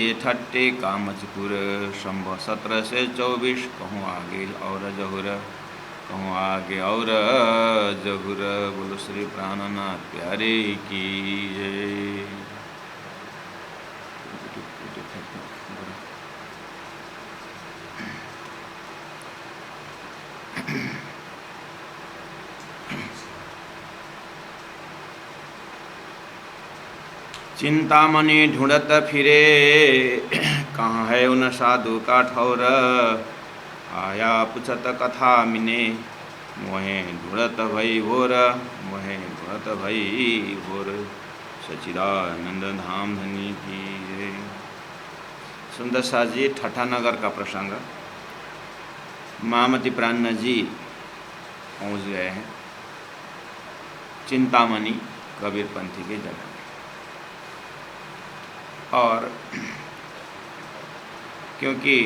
ये ठट्टे कामचपुर शंभ 17 से 24 कहूँ आगे और जहुर कहूँ आगे और जहुर। बोलो श्री प्राणनाथ प्यारे की जय। चिंतामणि ढूंढत फिरे कहाँ है उन साधु का ठौर। आया पूछत कथा मिने मोहे ढूंढत भई भोर। मोहे ढूंढत भई भोर। सच्चिदानंद धाम धनी की जय। सुंदर सा जी ठठानगर का प्रसंग। महामती प्राण जी पहुँच गए हैं चिंतामणि कबीरपंथी के जगह। और क्योंकि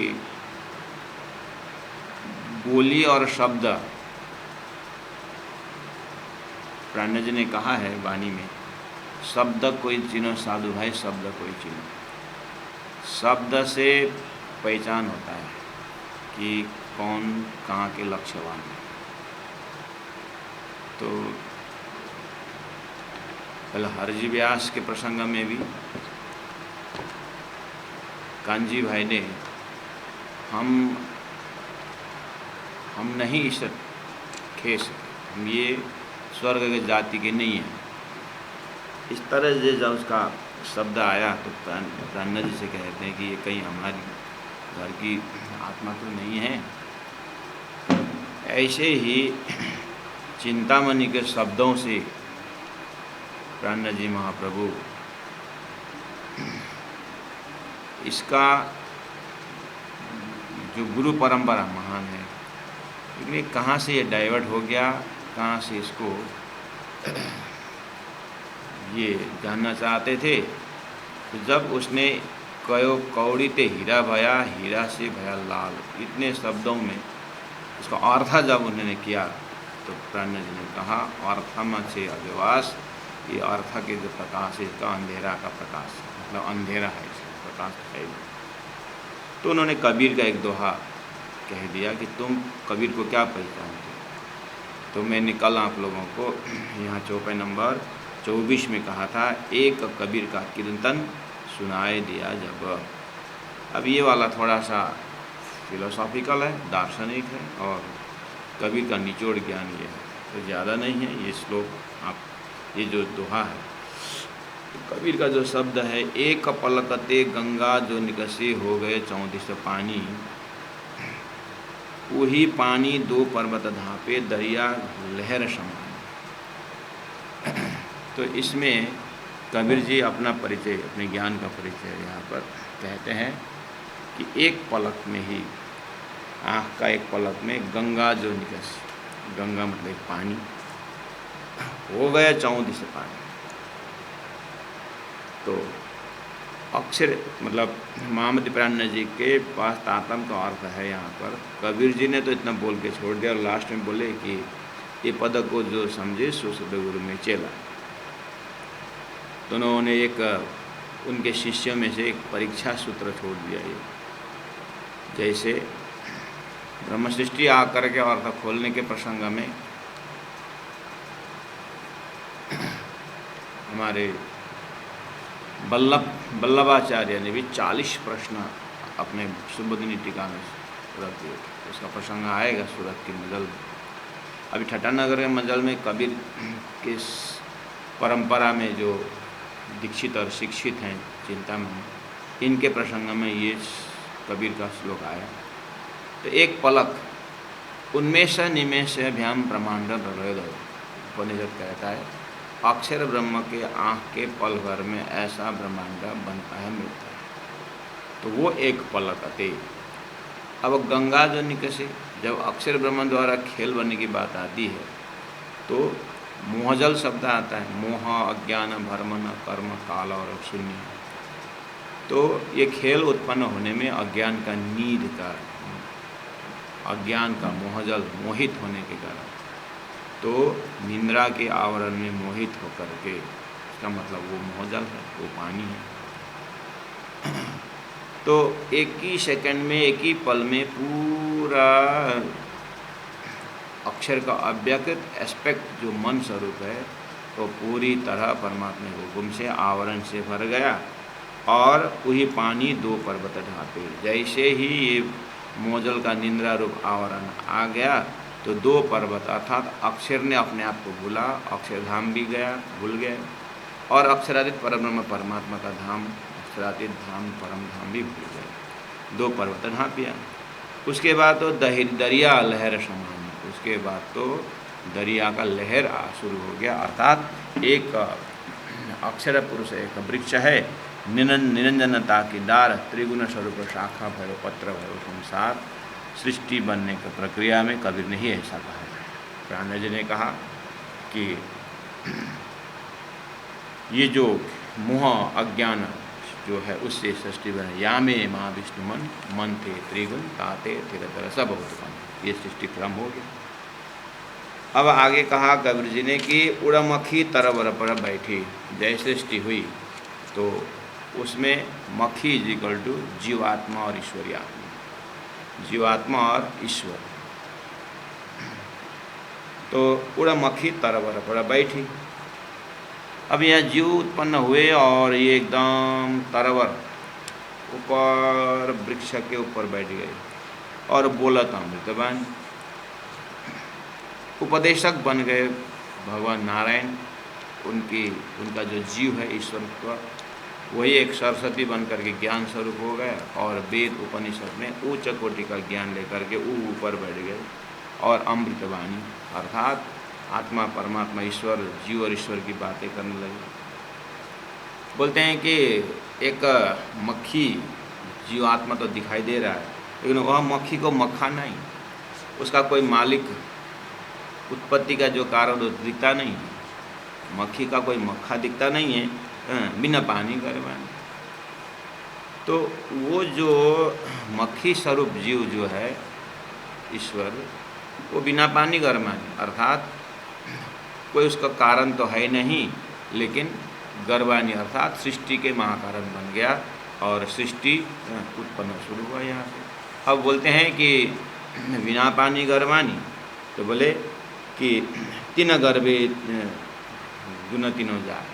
बोली और शब्द प्राण जी ने कहा है वाणी में, शब्द कोई चिन्हो साधु भाई, शब्द कोई चिन्हो। शब्द से पहचान होता है कि कौन कहाँ के लक्ष्यवान है। तो पहले हरजी व्यास के प्रसंग में भी कांजी भाई ने हम नहीं इस खे सके, हम ये स्वर्ग के जाति के नहीं हैं, इस तरह से जब उसका शब्द आया तो प्राण जी से कहते हैं कि ये कहीं हमारी घर की आत्मा तो नहीं है। ऐसे ही चिंतामणि के शब्दों से प्राण जी महाप्रभु इसका जो गुरु परंपरा महान है, लेकिन ये कहाँ से ये डाइवर्ट हो गया, कहाँ से इसको ये जानना चाहते थे। तो जब उसने कयो कौड़ी ते हीरा भया, हीरा से भया लाल, इतने शब्दों में इसका अर्थ जब उन्होंने किया तो प्राण जी ने कहा अर्थम से अव्यवास, ये अर्थ के जो प्रकाश है इसका अंधेरा का प्रकाश, मतलब अंधेरा है, इसका प्रकाश है। तो उन्होंने कबीर का एक दोहा कह दिया कि तुम कबीर को क्या पहचानते हो। तो मैंने कल आप लोगों को यहाँ चौपाई नंबर 24 में कहा था, एक कबीर का कीर्तन सुनाए दिया जब। अब ये वाला थोड़ा सा फिलोसॉफिकल है, दार्शनिक है, और कबीर का निचोड़ ज्ञान ये है, तो ज़्यादा नहीं है ये श्लोक। आप ये जो दोहा है, तो कबीर का जो शब्द है, एक पलकते गंगा जो निकसी हो गए 34 पानी, वही पानी दो पर्वत धापे दरिया लहर समान। तो इसमें कबीर जी अपना परिचय, अपने ज्ञान का परिचय यहाँ पर कहते हैं कि एक पलक में ही, आँख का एक पलक में गंगा जो निकस, गंगा मतलब पानी, हो गया 34 पानी। तो अक्षर मतलब महामती प्राण जी के पास तातम का अर्थ है यहाँ पर। कबीर जी ने तो इतना बोल के छोड़ दिया और लास्ट में बोले कि ये पद को जो समझे सो सद्गुरु में चेला। तो उन्होंने एक उनके शिष्यों में से एक परीक्षा सूत्र छोड़ दिया। ये जैसे ब्रह्म सृष्टि आकर के अर्थ खोलने के प्रसंग में हमारे वल्लभाचार्य ने भी 40 प्रश्न अपने सुबोधिनी टीका में रख दिए। उसका प्रसंग आएगा सूरत की मजल में। अभी ठठानगर के मजल में कबीर के परंपरा में जो दीक्षित और शिक्षित हैं चिंतामणि, इनके प्रसंग में ये कबीर का श्लोक आया। तो एक पलक उन्मेष निमेष भ्याम ब्रह्मांड प्रलय, उपनिषद कहता है अक्षर ब्रह्म के आँख के पल भर में ऐसा ब्रह्मांड बनता है, मिलता है। तो वो एक पलक अते। अब गंगा जो निकसे, जब अक्षर ब्रह्म द्वारा खेल बनने की बात आती है तो मोहजल शब्द आता है। मोह अज्ञान भरमन कर्म काल और शून्य। तो ये खेल उत्पन्न होने में अज्ञान का नीड का, अज्ञान का मोहजल मोहित होने के कारण, तो निंद्रा के आवरण में मोहित होकर के, इसका मतलब वो मोहजल है, वो पानी है। तो एक ही सेकंड में, एक ही पल में पूरा अक्षर का अव्यक्त एस्पेक्ट जो मन स्वरूप है तो पूरी तरह परमात्मा के हुक्म से आवरण से भर गया और वही पानी दो पर्वत ढापे। जैसे ही ये मोजल का निंद्रा रूप आवरण आ गया तो दो पर्वत अर्थात अक्षर ने अपने आप को भूला, अक्षरधाम भी गया, भूल गए, और अक्षरातीत परब्रह्म परमात्मा का धाम, अक्षरातीत धाम परम धाम भी भूल गए। दो पर्वत ढापिया। उसके बाद तो दरिया लहर समान, उसके बाद तो दरिया का लहर शुरू हो गया। अर्थात एक अक्षर पुरुष एक वृक्ष है, निरंजनता की डार, त्रिगुण स्वरूप शाखा भयो पत्र भयो संसार, सृष्टि बनने की प्रक्रिया में कबीर ने ही ऐसा कहा है। प्राण जी ने कहा कि ये जो मोह अज्ञान जो है उससे सृष्टि बने, या में माँ विष्णु मन थे त्रिगुण ताते तिरतर सब उत्पन्न, ये सृष्टि क्रम हो गया। अब आगे कहा कबीर जी ने कि उड़मक्खी तरवर पर बैठी, जय सृष्टि हुई तो उसमें मक्खी इज इक्वल टू जीवात्मा और ईश्वरी आत्मा, जीवात्मा और ईश्वर। तो उड़मक्खी तरवर पर बैठी। अब यह जीव उत्पन्न हुए और ये एकदम तरवर ऊपर वृक्ष के ऊपर बैठ गए और बोलत अमृतवाणी, उपदेशक बन गए भगवान नारायण। उनका जो जीव है ईश्वर, वही एक सरस्वती बन करके ज्ञान स्वरूप हो गए और वेद उपनिषद में उच्च कोटि का ज्ञान लेकर के वो ऊपर बैठ गए और अमृतवाणी अर्थात आत्मा परमात्मा ईश्वर जीव और ईश्वर की बातें करने लगे। बोलते हैं कि एक मक्खी जीवात्मा तो दिखाई दे रहा है, लेकिन वह मक्खी को मक्खा नहीं, उसका कोई मालिक, उत्पत्ति का जो कारण दिखता नहीं है, मक्खी का कोई मक्खा दिखता नहीं है, बिना पानी करवाने। तो वो जो मक्खी स्वरूप जीव जो है ईश्वर, वो बिना पानी गरमाने अर्थात कोई उसका कारण तो है नहीं, लेकिन गर्वानी अर्थात सृष्टि के महाकारण बन गया और सृष्टि उत्पन्न शुरू हुआ यहाँ से। अब बोलते हैं कि बिना पानी गर्वानी, तो बोले कि तीन गर्भे गुण तीनों जाए,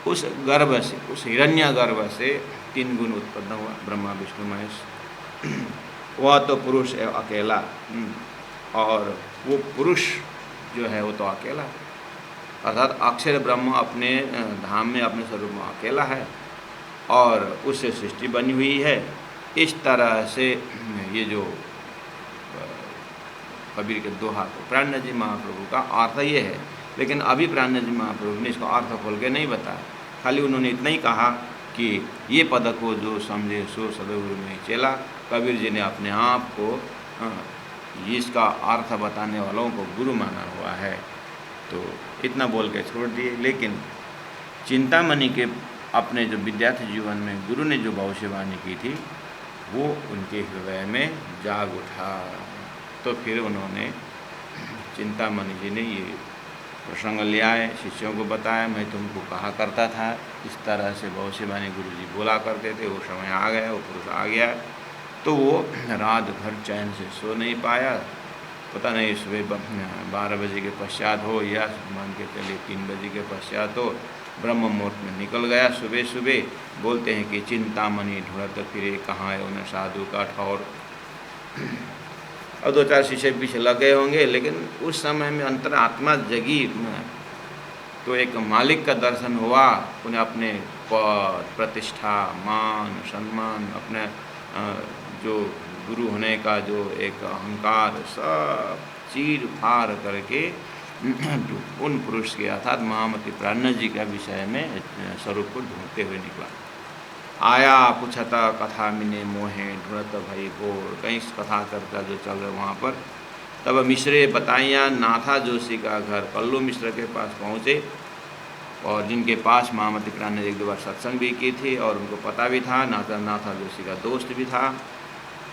उस गर्भ से, उस हिरण्य गर्भ से 3 गुण उत्पन्न हुआ, ब्रह्मा विष्णु महेश। वह तो पुरुष है अकेला, और वो पुरुष जो है वो तो अकेला है, अर्थात अक्षर ब्रह्म अपने धाम में अपने स्वरूप में अकेला है और उससे सृष्टि बनी हुई है। इस तरह से ये जो कबीर के दोहा को प्राण जी महाप्रभु का अर्थ ये है, लेकिन अभी प्राण जी महाप्रभु ने इसको अर्थ खोल के नहीं बताया, खाली उन्होंने इतना ही कहा कि ये पद को जो समझे सो सदगुरु में चेला। कबीर जी ने अपने आप को इसका अर्थ बताने वालों को गुरु माना हुआ है, तो इतना बोल के छोड़ दिए। लेकिन चिंतामणि के अपने जो विद्यार्थी जीवन में गुरु ने जो भविष्यवाणी की थी वो उनके हृदय में जाग उठा। तो फिर उन्होंने चिंतामणि जी ने ये प्रसंग ले आए, शिष्यों को बताया, मैं तुमको कहा करता था, इस तरह से भविष्यवाणी गुरु जी बोला करते थे। वो समय आ गया, वो पुरुष आ गया, तो वो रात भर चैन से सो नहीं पाया। पता नहीं सुबह 12 बजे के पश्चात हो या मान के चलिए 3 बजे के पश्चात हो, ब्रह्म मुहूर्त में निकल गया सुबह सुबह। बोलते हैं कि चिंतामणि ढूंढत फिरे, कहाँ है उन्हें साधु का ठौर। और 2-4 शिष्य पीछे लगे होंगे, लेकिन उस समय में अंतरात्मा जगी, तो एक मालिक का दर्शन हुआ। उन्हें अपने पद प्रतिष्ठा मान सम्मान, अपने जो गुरु होने का जो एक अहंकार, सब चीर फाड़ करके उन पुरुष के अर्थात महामती प्राण जी का विषय में स्वरूप को ढूंढते हुए निकला। आया पुछता कथा मिने मोहे ढूंढत भई भोर, कहीं कथा चर्चा जो चल रहा वहाँ पर। तब मिश्रे बताइया नाथा जोशी का घर, कल्लू मिश्र के पास पहुँचे और जिनके पास महामती प्राण ने 1-2 बार सत्संग भी की थी और उनको पता भी था, नाथा जोशी का दोस्त भी था।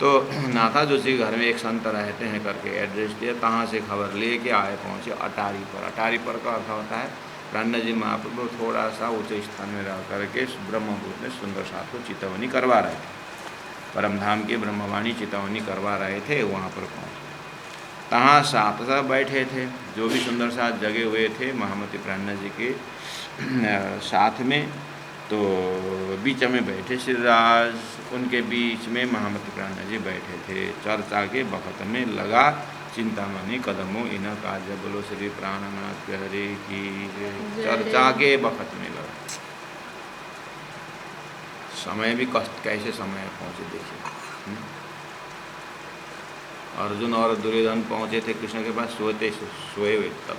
तो नाथा जोशी के घर में एक संत रहते हैं करके एड्रेस दिया, कहाँ से खबर ले के आए, पहुँचे अटारी पर। अटारी पर का अर्थ होता है प्राण जी महाप्रभु थोड़ा सा ऊँचे स्थान में रह करके ब्रह्मभूत में सुंदर साथ को चितवनी करवा रहे थे। परमधाम की ब्रह्मवाणी चितौनी करवा रहे थे, वहाँ पर पहुँचे। तहाँ साथ सब बैठे थे, जो भी सुंदर साथ जगे हुए थे महामती प्राणनाथ जी के साथ में। तो बीच में बैठे श्रीराज, उनके बीच में महामती प्राणनाथ जी बैठे थे। चर्चा के बखत में लगा चिंतामणि कदमों इन काज, बोलो श्री प्राणनाथ हरे की। चर्चा के बखत में लगा। समय भी कैसे समय पहुँचे देखिए। अर्जुन और दुर्योधन पहुँचे थे कृष्ण के पास, सोए हुए तब।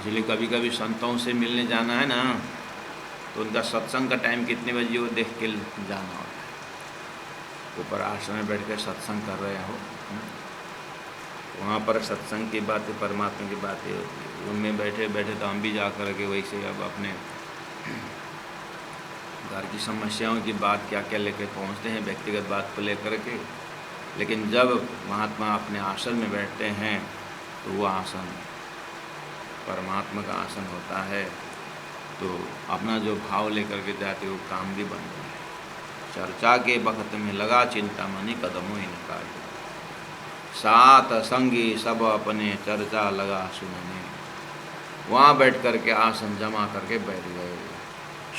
इसलिए कभी कभी संतों से मिलने जाना है ना, तो उनका सत्संग का टाइम कितने बजे वो देख के जाना होता है। ऊपर आश्रम में बैठ कर सत्संग कर रहे हो, वहाँ पर सत्संग की बातें, परमात्मा की बातें होती है। रूम में बैठे बैठे तो हम भी जा कर के वैसे अब अपने घर की समस्याओं की बात क्या क्या लेकर पहुँचते हैं, व्यक्तिगत बात को लेकर के। लेकिन जब महात्मा अपने आसन में बैठते हैं तो वो आसन परमात्मा का आसन होता है, तो अपना जो भाव लेकर के जाते वो काम भी बनता है। चर्चा के वक्त में लगा चिंतामणि कदमों इनका, सात संगी सब अपने चर्चा लगा सुनने। वहाँ बैठ कर के आसन जमा करके बैठ गए।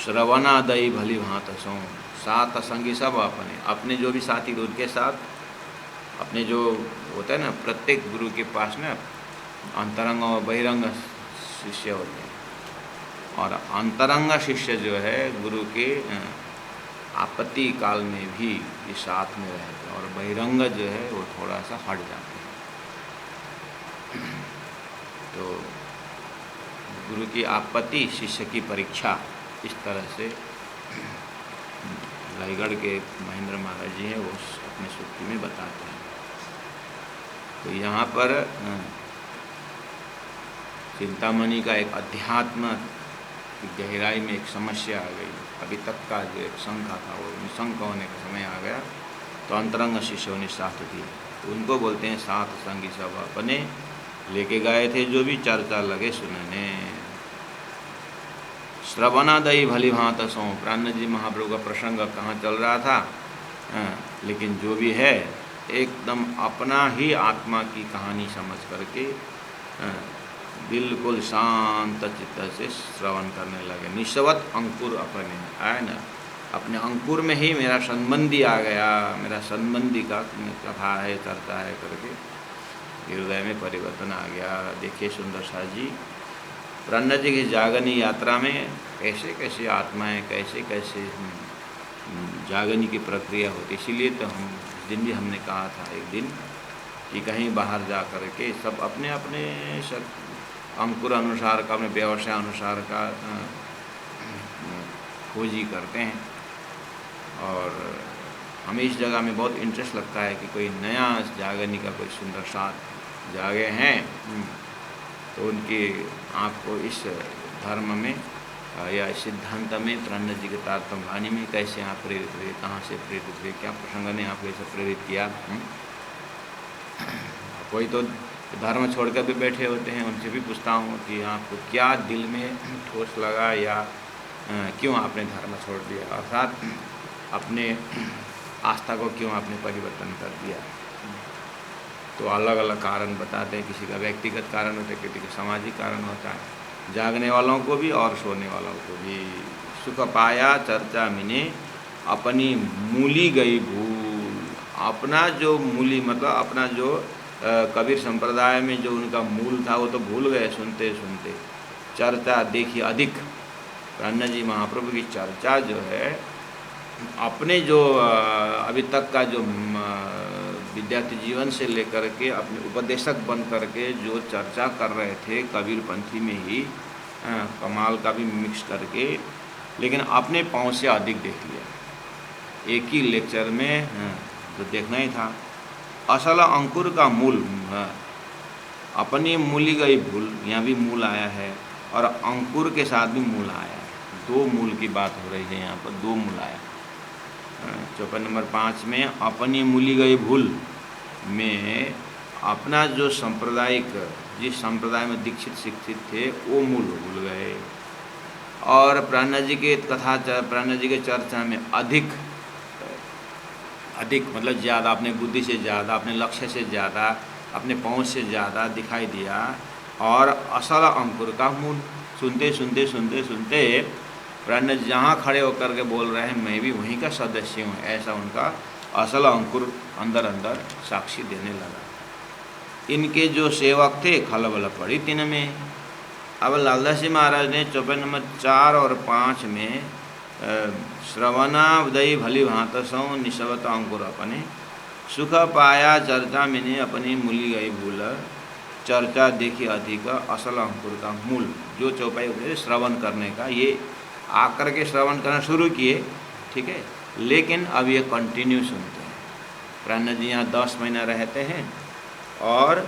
श्रवणा दई भली भांत सो, सात संगी सब अपने जो भी साथी उनके साथ, अपने जो होता है ना, प्रत्येक गुरु के पास ना अंतरंग और बहिरंग शिष्य होते हैं। और अंतरंग शिष्य जो है गुरु के आपत्ति काल में भी ये साथ में रहते हैं, और बहिरंग जो है वो थोड़ा सा हट जाते हैं। तो गुरु की आपत्ति, शिष्य की परीक्षा, इस तरह से रायगढ़ के महेंद्र महाराज जी हैं वो अपने सूक्ति में बताते हैं। तो यहाँ पर चिंतामणि का एक अध्यात्म की गहराई में एक समस्या आ गई। अभी तक का जो एक शंका था वो निशंक होने का समय आ गया, तो अंतरंग शिष्यों ने साथ दिया। तो उनको बोलते हैं सात संगी सब अपने, लेके गए थे जो भी चर्चा लगे सुनने। श्रवणादयी भली भांत सो, प्राणनाथ जी महाप्रभु का प्रसंग कहाँ चल रहा था, लेकिन जो भी है एकदम अपना ही आत्मा की कहानी समझ करके बिल्कुल शांत चित्त से श्रवण करने लगे। निशवत अंकुर अपने आए ना, अपने अंकुर में ही मेरा संबंधी आ गया, मेरा संबंधी का कथा है, चर्चा है करके हृदय में परिवर्तन आ गया। देखिए सुंदर साथ जी प्राणनाथ जी की जागनी यात्रा में कैसे कैसे आत्माएं, कैसे कैसे जागनी की प्रक्रिया होती। इसीलिए तो हम उस दिन भी हमने कहा था एक दिन कि कहीं बाहर जा कर के सब अपने अपने अंकुर अनुसार का, अपने व्यवसाय अनुसार का खोजी करते हैं। और हमें इस जगह में बहुत इंटरेस्ट लगता है कि कोई नया जागनी का कोई सुंदर साथ जागे हैं, तो उनकी आपको इस धर्म में या इस सिद्धांत में प्राणनाथ जी के तारतम्य वाणी में कैसे आप प्रेरित हुए, कहाँ से प्रेरित हुए, क्या प्रसंग ने आपको ऐसा प्रेरित किया। कोई तो धर्म छोड़कर भी बैठे होते हैं, उनसे भी पूछता हूँ कि आपको क्या दिल में ठोस लगा या क्यों आपने धर्म छोड़ दिया, अर्थात अपने आस्था को क्यों आपने परिवर्तन कर दिया। तो अलग अलग कारण बताते हैं। किसी का व्यक्तिगत कारण होता है, किसी का सामाजिक कारण होता है, जागने वालों को भी और सोने वालों को भी। सुख पाया चर्चा मिने अपनी मूली गई भूल, अपना जो मूली मतलब अपना जो कबीर संप्रदाय में जो उनका मूल था वो तो भूल गए सुनते सुनते। चर्चा देखिए अधिक, प्राणनाथ जी महाप्रभु की चर्चा जो है अपने जो अभी तक का जो विद्यार्थी जीवन से लेकर के अपने उपदेशक बन करके जो चर्चा कर रहे थे कबीर पंथी में ही कमाल का भी मिक्स करके, लेकिन अपने पाँव से अधिक देख लिया एक ही लेक्चर में। जो देखना ही था असल अंकुर का मूल, अपनी मूली गई भूल, यहाँ भी मूल आया है और अंकुर के साथ भी मूल आया है। दो मूल की बात हो रही है यहाँ पर, दो मूल आया। चौपाई नंबर 5 में अपनी मूली गई भूल में अपना जो सांप्रदायिक, जिस संप्रदाय में दीक्षित शिक्षित थे वो मूल भूल गए। और प्राणनाथ जी के कथा, प्राणनाथ जी के चर्चा में अधिक मतलब ज़्यादा, अपने बुद्धि से ज़्यादा, अपने लक्ष्य से ज़्यादा, अपने पहुँच से ज़्यादा दिखाई दिया। और असल अंकुर का मूल, सुनते सुनते सुनते सुनते प्राणनाथ जहाँ खड़े होकर के बोल रहे हैं मैं भी वहीं का सदस्य हूँ, ऐसा उनका असल अंकुर अंदर अंदर साक्षी देने लगा। इनके जो सेवक थे खलबल पड़ी तीन में। अब लालदास जी महाराज ने चौपाई नंबर 4 और 5 में श्रवणा उदयी भली भांत सौ निशवत अंकुर अपने, सुख पाया चर्चा मैंने अपनी मूली गई भूल, चर्चा देखी अधिक असल अंकुर का मूल। जो चौपाई उदय श्रवण करने का, ये आकर के श्रवण करना शुरू किए, ठीक है, लेकिन अब ये कंटिन्यू सुनते हैं। प्राणनाथ जी यहाँ 10 महीना रहते हैं और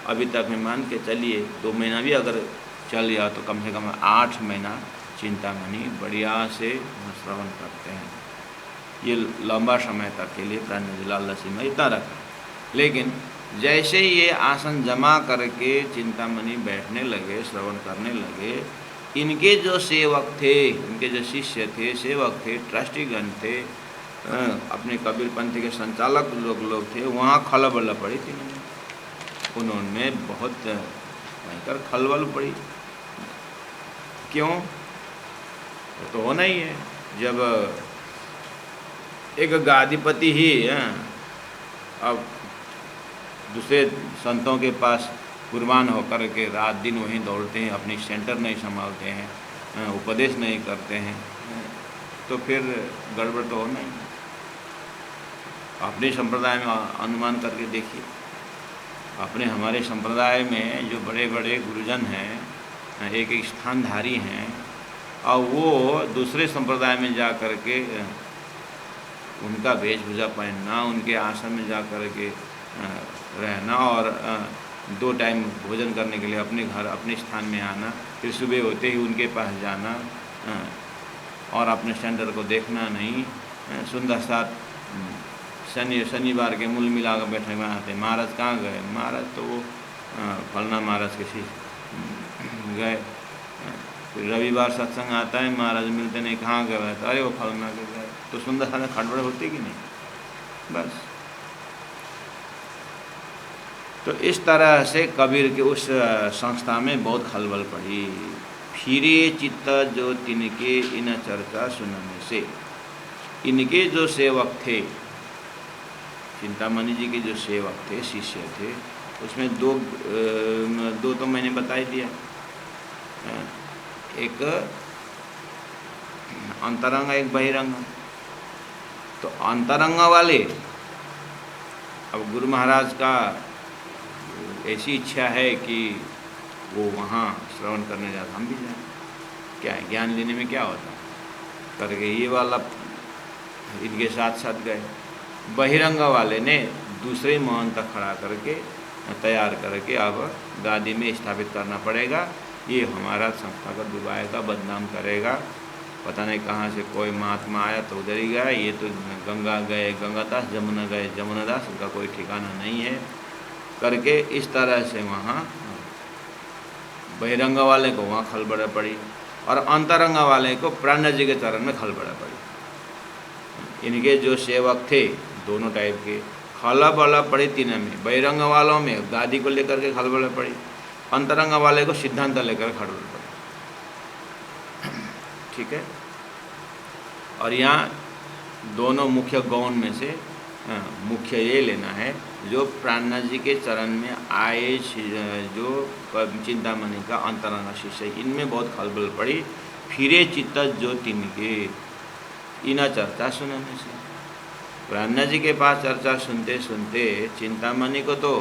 अभी तक में मान के चलिए 2 महीना भी अगर चल गया तो कम से कम 8 महीना चिंतामणि बढ़िया से श्रवण करते हैं। ये लंबा समय तक के लिए प्राणनाथ जी लालदास जी में इतना रखा। लेकिन जैसे ये आसन जमा करके चिंतामणि बैठने लगे, श्रवण करने लगे, इनके जो सेवक थे, इनके जो शिष्य थे, सेवक थे, ट्रस्टीगण थे, अपने कबीर पंथी के संचालक लोग थे, वहाँ खलबल पड़ी थी। उन्होंने बहुत भयंकर खलबल पड़ी। क्यों? तो होना ही है, जब एक गादीपति ही अब दूसरे संतों के पास कुर्बान होकर के रात दिन वहीं दौड़ते हैं, अपनी सेंटर नहीं संभालते हैं, उपदेश नहीं करते हैं, तो फिर गड़बड़ तो होना ही। अपने संप्रदाय में अनुमान करके देखिए, अपने हमारे संप्रदाय में जो बड़े बड़े गुरुजन हैं, एक एक स्थानधारी हैं, और वो दूसरे संप्रदाय में जा कर के उनका वेशभूषा पहनना, उनके आश्रम में जा कर के रहना और 2 टाइम भोजन करने के लिए अपने घर, अपने स्थान में आना, फिर सुबह होते ही उनके पास जाना और अपने सेंटर को देखना नहीं, सुंदर साथ शनिवार के मूल मिला कर बैठने में आते। महाराज कहाँ गए? महाराज तो वो फलना महाराज के शिष्य गए। फिर रविवार सत्संग आता है, महाराज मिलते नहीं, कहाँ गए? तो अरे वो फलना के गए। तो सुंदर साथ खड़बड़ होती कि नहीं? बस। तो इस तरह से कबीर के उस संस्था में बहुत खलबल पड़ी। फिरे चित्त जो तिनके इन चर्चा सुनने से। इनके जो सेवक थे, चिंतामणि जी के जो सेवक थे, शिष्य थे, उसमें दो तो मैंने बता ही दिया। एक अंतरंग, एक बहिरंग। तो अंतरंग वाले, अब गुरु महाराज का ऐसी इच्छा है कि वो वहाँ श्रवण करने जाता, हम भी जाएं, क्या है, ज्ञान लेने में क्या होता करके ये वाला इनके साथ साथ गए। बहिरंग वाले ने दूसरे महंत खड़ा करके तैयार करके अब गादी में स्थापित करना पड़ेगा, ये हमारा संस्था को डुबाएगा, बदनाम करेगा, पता नहीं कहाँ से कोई महात्मा आया तो उधर ही गया, ये तो गंगा गए गंगादास, जमुना गए जमुनादास, उनका कोई ठिकाना नहीं है करके इस तरह से वहाँ बहिरंग वाले को वहाँ खलबड़ पड़ी और अंतरंग वाले को प्राणनाथ जी के चरण में खलबड़ पड़ी। इनके जो सेवक थे दोनों टाइप के, खलबड़ पड़ी तीनों में। बहिरंग वालों में गादी को लेकर के खलबड़ पड़ी, अंतरंग वाले को सिद्धांत लेकर खलबड़ पड़ी। ठीक है। और यहाँ दोनों मुख्य गौण में से मुख्य ये लेना है, जो प्राणनाथ जी के चरण में आए जो चिंतामणि का अंतरंग शिष्य, इनमें बहुत खलबल पड़ी। फिरे चित्त जो तिनके इन चर्चा सुनने से। प्राणनाथ जी के पास चर्चा सुनते सुनते चिंतामणि को तो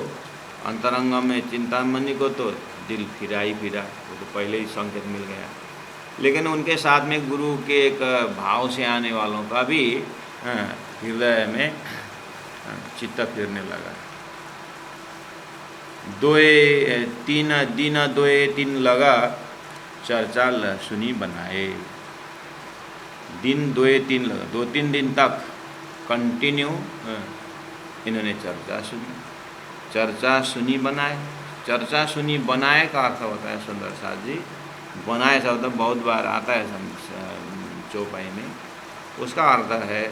अंतरंग में चिंतामणि को तो दिल फिरा ही फिरा, वो तो पहले ही संकेत मिल गया। लेकिन उनके साथ में गुरु के एक भाव से आने वालों का भी हृदय में चित्त फिरने लगा। दोए तीन दिन दोए तीन लगा चर्चा सुनी बनाए। दिन दोए तीन लगा, 2-3 दिन तक कंटिन्यू इन्होंने चर्चा सुनी। चर्चा सुनी बनाए। चर्चा सुनी बनाए का अर्थ होता है सुंदर साथ जी बनाए शब्द बहुत बार आता है चौपाई में। उसका अर्थ है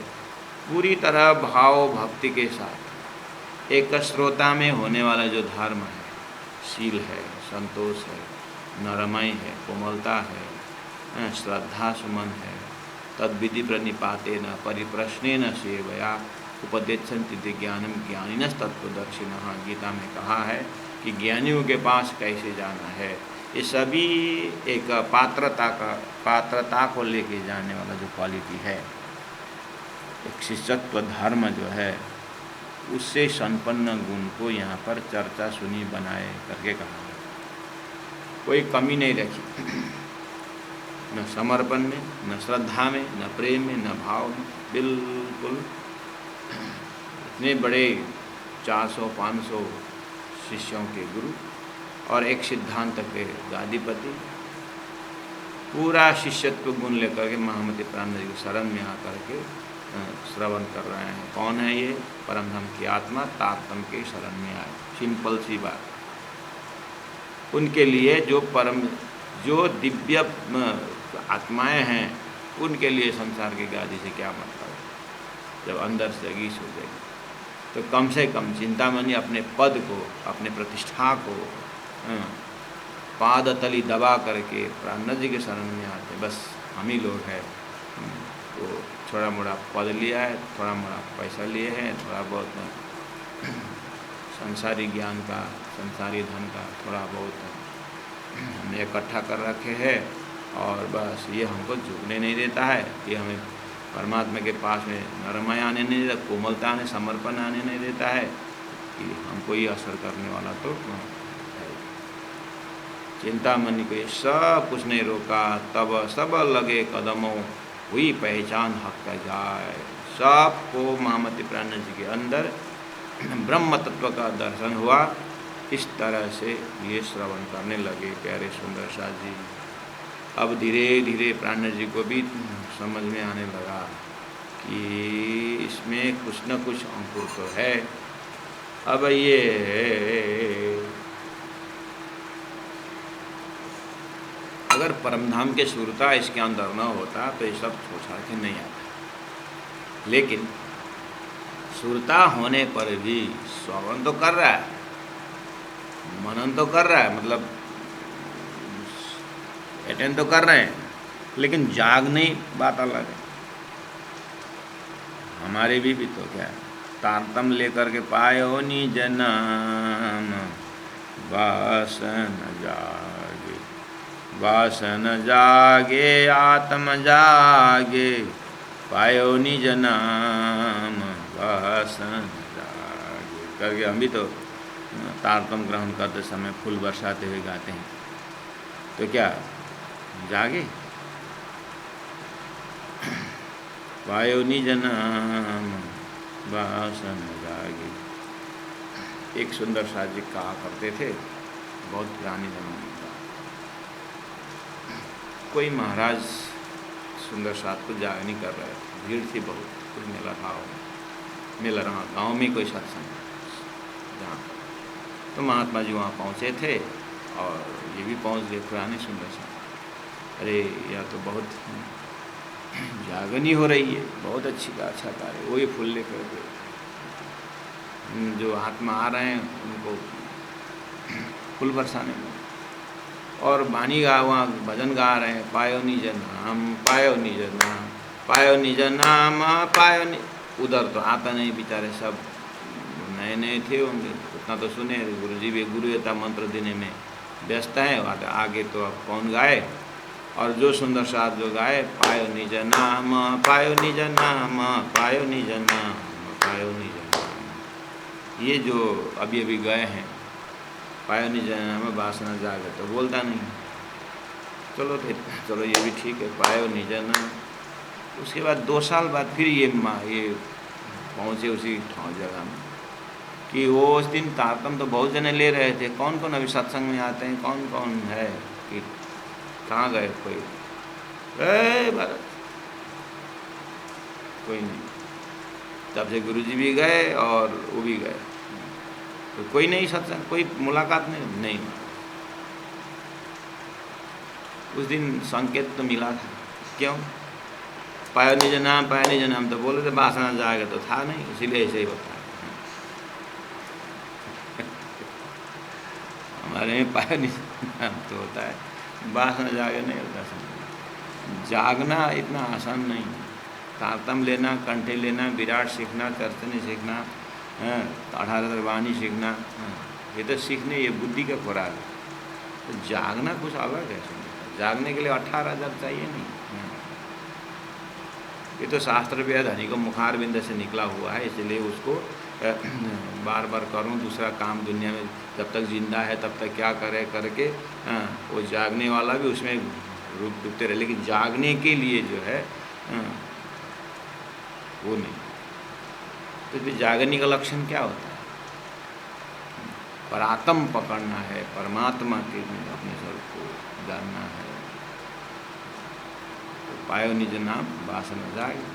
पूरी तरह भाव भक्ति के साथ एक श्रोता में होने वाला जो धर्म है, शील है, संतोष है, नरमय है, कोमलता है, श्रद्धा सुमन है, तद्विधि प्रणिपातेन परिप्रश्नेन सेवया उपदेशन्ति ज्ञानम ज्ञानिनस् तत्त्वदर्शिनः। गीता में कहा है कि ज्ञानियों के पास कैसे जाना है। ये सभी एक पात्रता को लेके जाने वाला जो क्वालिटी है, एक शिष्यत्व धर्म जो है, उससे संपन्न गुण को यहाँ पर चर्चा सुनी बनाए करके कहा। कोई कमी नहीं रखी, न समर्पण में, न श्रद्धा में, न प्रेम में, न भाव में, बिल्कुल इतने बड़े 400-500 शिष्यों के गुरु और एक सिद्धांत के गादीपति पूरा शिष्यत्व गुण लेकर के महामती प्राणनाथ जी की शरण में आकर के श्रवण कर रहे हैं। कौन है ये? परमधाम की आत्मा तारतम के शरण में आए। सिंपल सी बात। उनके लिए जो दिव्य आत्माएं हैं, उनके लिए संसार की गादी से क्या मतलब है। जब अंदर से गीस हो जाएगी तो कम से कम चिंतामणि अपने पद को, अपने प्रतिष्ठा को पाद तली दबा करके प्राणनाथ जी के शरण में आते। बस हम ही लोग हैं, तो थोड़ा मोड़ा पद लिया है, थोड़ा मोड़ा पैसा लिए हैं, थोड़ा बहुत संसारी ज्ञान का, संसारी धन का थोड़ा बहुत हमने इकट्ठा कर रखे हैं, और बस ये हमको झुकने नहीं देता है, ये हमें परमात्मा के पास में नरमय आने नहीं देता, कोमलता आने, समर्पण आने नहीं देता है, कि हमको ये असर करने वाला तो है। चिंतामणि को ये सब कुछ नहीं रोका, तब सब लगे कदमों हुई पहचान हक का जाए। सबको महामती प्राणनाथ जी के अंदर ब्रह्म तत्व का दर्शन हुआ। इस तरह से ये श्रवण करने लगे प्यारे सुंदर शाह जी। अब धीरे धीरे प्राणनाथ जी को भी समझ में आने लगा कि इसमें कुछ न कुछ अंकुर तो है। अब ये अगर परमधाम के सुरता इसके अंदर न होता तो ये सब छोड़ के नहीं आता। लेकिन सुरता होने पर भी श्रवण तो कर रहा है, मनन तो कर रहा है, मतलब अटेंड तो कर रहे हैं, लेकिन जागने बात अलग है। हमारे भी तो क्या है, तारतम लेकर के पायो निज नाम वासन जागे, वासन जागे आत्म जागे, पायो निज नाम वासन जागे करके हम भी तो तारतम ग्रहण करते समय फूल बरसाते हुए गाते हैं। तो क्या जागे? पायो निज नाम वासन जागे। एक सुंदर शाह जी कहा करते थे, बहुत पुराने जमाने का, कोई महाराज सुंदर शाह को जागनी कर रहे थे, भीड़ थी बहुत, कुछ मेला था, मेला रहा गाँव में कोई सत्संग जहाँ, तो महात्मा जी वहाँ पहुँचे थे और ये भी पहुँच गए पुराने सुंदर शाह। अरे यह तो बहुत जागनी हो रही है, बहुत अच्छा कार्य। वही फूल लेकर के जो आत्मा आ रहे हैं उनको फूल बरसाने में, और बानी गा वहाँ भजन गा रहे हैं, पायो निज नाम, पायो निज नाम, पायो निज नाम, पायो उधर तो आता नहीं, बेचारे सब नए नए थे होंगे, उतना तो सुने। गुरुजी भी गुरुता मंत्र देने में व्यस्त है, आगे तो अब कौन गाए। और जो सुंदर शाह जो गाए, पायो निज नाम, पायो निज नाम, पायो निज नाम, पायो निज नाम, ये जो अभी अभी गए हैं, पायो निज नाम वासना जागे, तो बोलता नहीं। चलो ये भी ठीक है, पायो निज नाम। उसके बाद 2 साल बाद फिर ये पहुँचे उसी जगह में, कि वो उस दिन तारतम तो बहुत जने ले रहे थे, कौन कौन अभी सत्संग में आते हैं, कौन कौन है, कि कहाँ गए कोई, भारत कोई नहीं। तब से गुरुजी भी गए और वो भी गए, तो कोई नहीं सत्संग, कोई मुलाकात नहीं। उस दिन संकेत तो मिला था। क्यों? पायो निज नाम तो बोले थे, वासना जाएगा तो था नहीं, इसीलिए ऐसे ही होता है। हमारे में पायो निज नाम तो होता है, वासना जागे नहीं होता। जागना इतना आसान नहीं है। तारतम लेना, कंठे लेना, विराट सीखना, तर्तनी सीखना, 18 वाणी सीखना, ये तो सीखने, ये बुद्धि का खुराक है। तो जागना कुछ अलग है। जागने के लिए 18,000 चाहिए नहीं। ये तो शास्त्र वेद हरि को मुखार बिंद से निकला हुआ है, इसलिए उसको बार बार करूं, दूसरा काम दुनिया में जब तक जिंदा है तब तक क्या करे करके वो जागने वाला भी उसमें रूप डूबते रहे। लेकिन जागने के लिए जो है वो नहीं। तो फिर जागने का लक्षण क्या होता है? परात्म पकड़ना है, परमात्मा के अपने स्वरूप को जानना है। तो पायो निज नाम वासना जागे।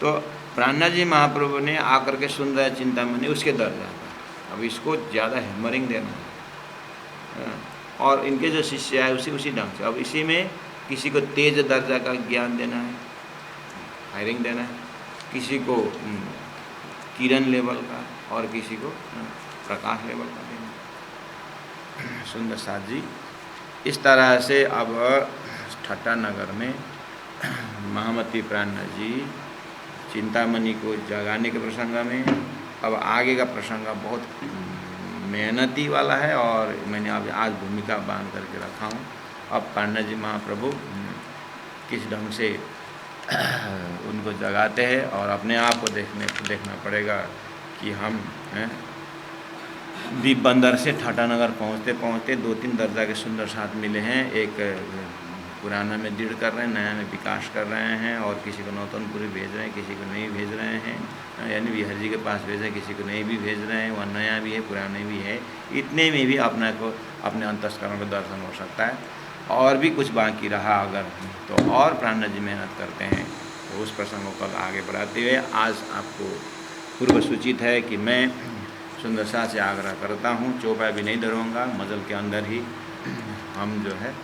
तो प्राणनाथ जी महाप्रभु ने आकर के सुन रहा है चिंतामणि, उसके दर्जा पर। अब इसको ज़्यादा हैमरिंग देना है, और इनके जो शिष्य है उसी ढंग से। अब इसी में किसी को तेज दर्जा का ज्ञान देना है, हायरिंग देना है, किसी को किरण लेवल का, और किसी को प्रकाश लेवल का देना। सुंदर साथ जी इस तरह से अब ठट्टा नगर में महामती प्राणनाथ जी चिंतामणि को जगाने के प्रसंग में, अब आगे का प्रसंग बहुत मेहनती वाला है, और मैंने अब आज भूमिका बांध करके रखा हूँ। अब प्राणनाथ जी महाप्रभु किस ढंग से उनको जगाते हैं, और अपने आप को देखना पड़ेगा कि हम दीप बंदर से ठट्टा नगर पहुँचते पहुँचते 2-3 दर्जा के सुंदर साथ मिले हैं। एक पुराना में दृढ़ कर रहे हैं, नया में विकास कर रहे हैं, और किसी को नौतनपुरी भेज रहे हैं, किसी को नहीं भेज रहे हैं, यानी बिहार जी के पास भेजें, किसी को नहीं भी भेज रहे हैं। वह नया भी है, पुराने भी है। इतने में भी अपने को, अपने अंतस्करण का दर्शन हो सकता है। और भी कुछ बाकी रहा अगर तो और प्राणनाथ जी मेहनत करते हैं। तो उस प्रसंग को कल आगे बढ़ाते हुए आज आपको पूर्व सूचित है कि मैं सुंदरसा से आग्रह करता हूँ, चौपाई भी नहीं धरूँगा, मजल के अंदर ही हम जो है